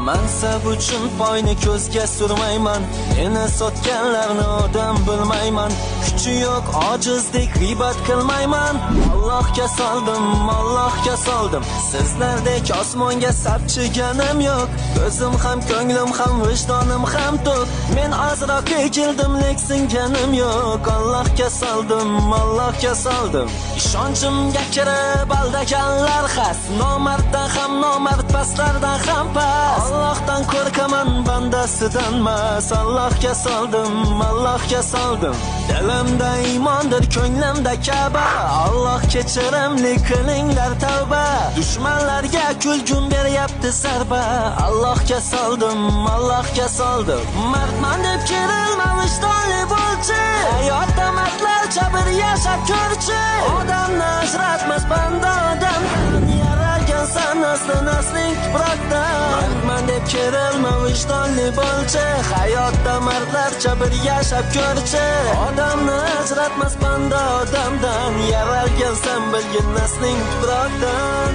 Mansab uchun boyni ko'zga surmayman, meni sotganlarni odam bilmayman. Kuchi yo'q ojizdek g'iybat qilmayman. Allohga soldim, Allohga soldim. Sizlardek osmonga sapchiganim yo'q. Ko'zim ham, ko'nglim ham, vijdonim ham to'q. Men ozroq ekildim, lekin singanim yo'q. Allohga soldim, Allohga soldim. Ishonchimga kirib aldaganlar xas, nomarddan ham nomard, pastlardan ham past. Allohdan qo'rqaman, bandasidan emas. Allohga soldim, Allohga soldim. Dilimda iymondir, ko'nglimda Ka'ba. Alloh kechirimlik qilinglar tavba. Dushmanlarga kulgum beryapti zarba. Allohga soldim, Allohga soldim. Mardman deb kerilmamiş donli bo'lchi. Hayotda mardlarcha bir yashab ko'rchi. Odamni ajratmas banda odamdan. Yaralgansan asling tuproqdan. Mardman deb kerilmamiş donli bo'lchi. Hayotda mardlarcha bir yashab ko'rchi. Odamni ajratmas banda odamdan. Yaralgansan bilgin asling tuproqdan.